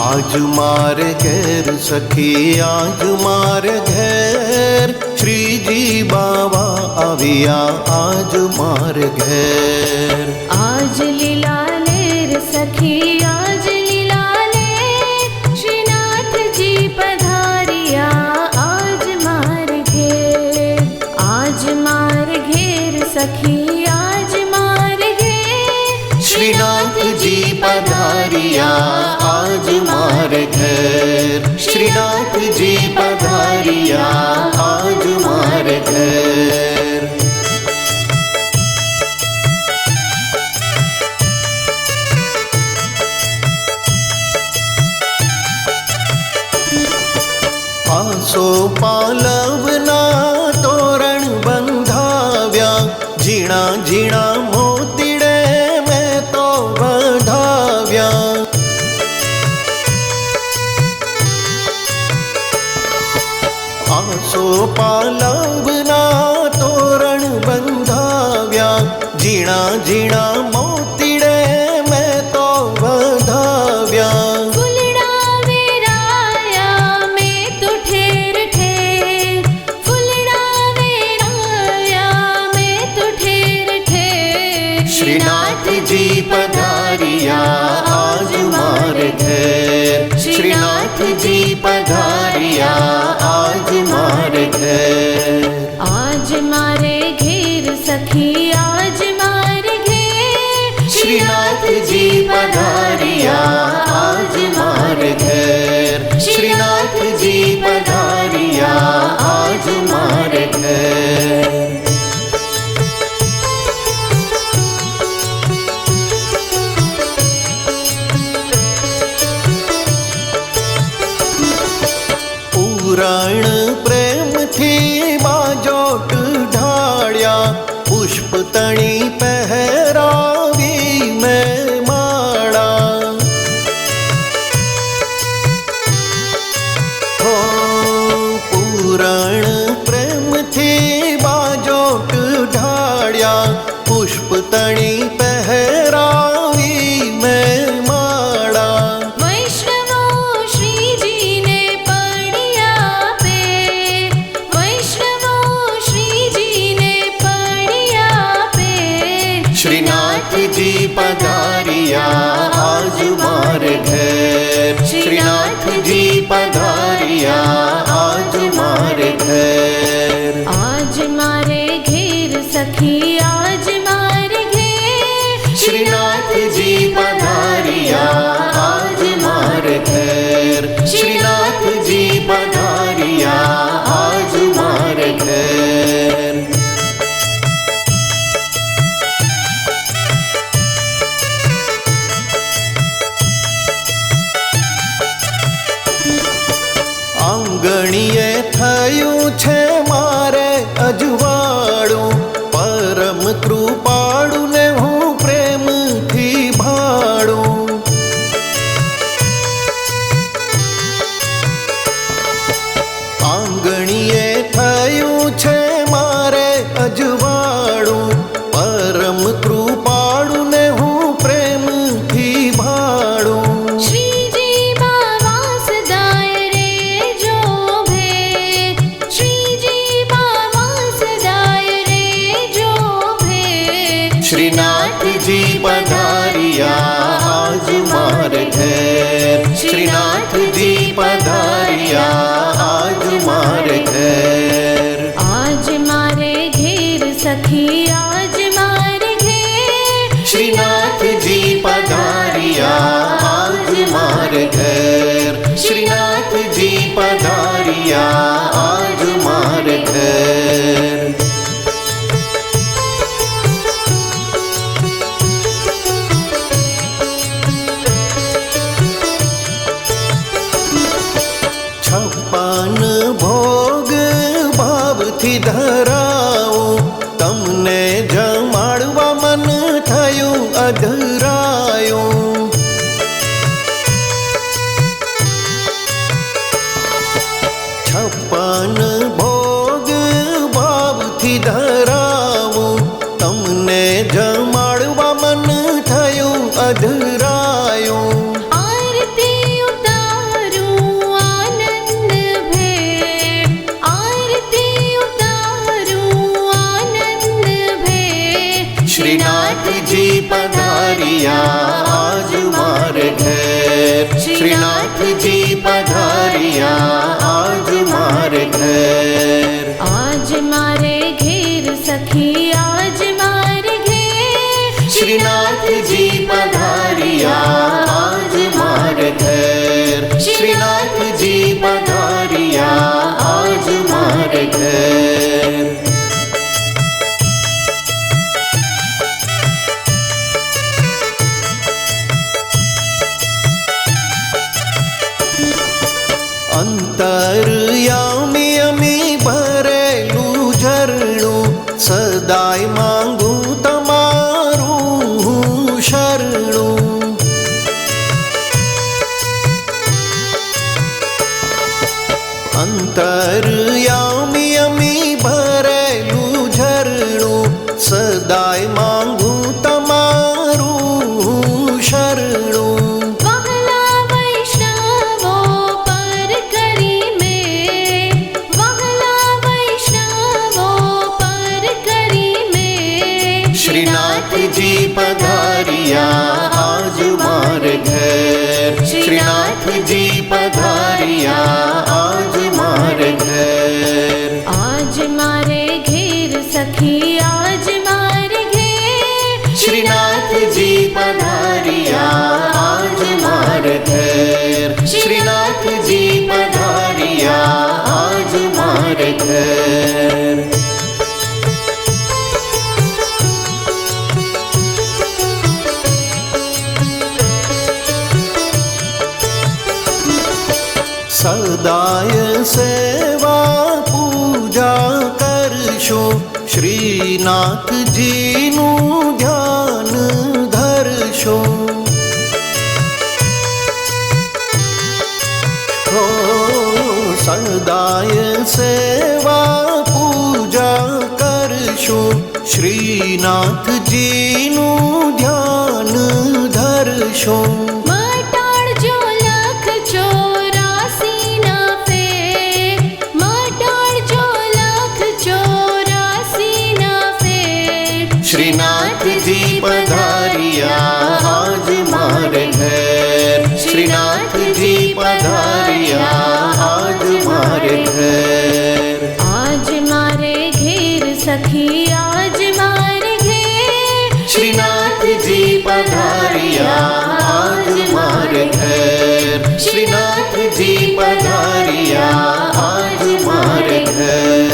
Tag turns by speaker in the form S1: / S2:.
S1: आज मारे घेर सखी आज मारे घेर, श्रीजी बाबा आविया आज मारे घेर।
S2: आज लीला लेर सखी आज लीला लेर, श्रीनाथ जी पधारिया आज मार घेर। आज मार घेर सखी आज मार घेर,
S1: श्रीनाथ जी पधारिया आज मार घेर। श्रीनाथ जी पधारिया आज मार घेर। आसो पालवना तोरण बंधाव्या, झीणा झीणा मोतीड़े मैं तो बंधाव्या। आसो पालवना तोरण बंधाव्या, झीणा झीणा मोतीड़े मैं तो बंधाव्या। श्रीनाथ जी पधारिया आज मार घेर। श्रीनाथ जी पधारिया आज मार घेर।
S2: आज मारे घेर सखी आज मार घेर,
S1: श्रीनाथ जी पधारिया आज मार घेर। श्रीनाथ जी पधारिया आज मार घेर। पुराण प्रेम थी बाजोट ढाड़िया, पुष्प तणी पहरावी मैं माड़ा। हो पुराण प्रेम थी बाजोट ढाड़िया, पुष्प तणी पहरावी मैं माड़ा। श्रीनाथ जी पधारिया आज मार घेर। श्रीनाथ जी पधारिया आज मार घेर।
S2: आज मारे घेर सखी आज मार घेर,
S1: श्रीनाथ जी पधारिया आज मार घेर। श्रीनाथ जी पधारिया आज मार घेर। आंगणीए थયું છે મારે અજવાળું, પરમ કૃપાળુ ને હું પ્રેમથી ભાળું। આંગણીએ થયું છે મારે અજવાળું, પરમ કૃપાળુ ને હું પ્રેમથી ભાળું। श्रीनाथ जी पधारिया आज मार घेर। श्रीनाथ जी पधारिया आज मार घेर।
S2: आज मारे घेर सखी आज मार घेर,
S1: श्रीनाथ जी पधारिया आज मार घेर। श्रीनाथ जी पधारिया आज मार घेर। छप्पन भोग भावथी धराऊं, तमने जमाड़वा मन थયું अधरायूं। छप्पन भोग भावथी धराऊं, तमने जमाड़वा मन थયું अधरायूं।
S2: आरती उतार
S1: घर। अंतरयामी अमी भरेलू झरણું સદાય માંગુ તમારું શરણું। અંતરયામી અમી ભરેલું ઝરણું સદાય માંગુ તમારું શરણું।
S2: વહલા વૈષ્ણવો પર કરી મેં, વહલા વૈષ્ણવો પર કરી મેં।
S1: श्रीनाथजी पधारिया आज मार घर। श्रीनाथजी पधारिया आज मार घर।
S2: आज मारे घेर सखी आज मारे घेर।
S1: श्रीनाथजी पधारिया आज मार घर। श्रीनाथजी पधारिया आज मार घर। सदाय सेवा पूजा करशो श्रीनाथजीનું ध्यान धरशो। हो सदाय सेवा पूजा करशो श्रीनाथजीનું ध्यान धरशो।
S2: મટાડજો લખ ચોરાસી ના ફેર, મટાડજો લખ ચોરાસી ના ફેર।
S1: श्रीनाथजी पधारिया आज मार घर। श्रीनाथजी पधारिया आज मार घर।
S2: आज मारे घेर सखी आज मारे घेर।
S1: श्रीनाथजी पधारिया आज मार घर। श्रीनाथजी पधारिया आज मार घर।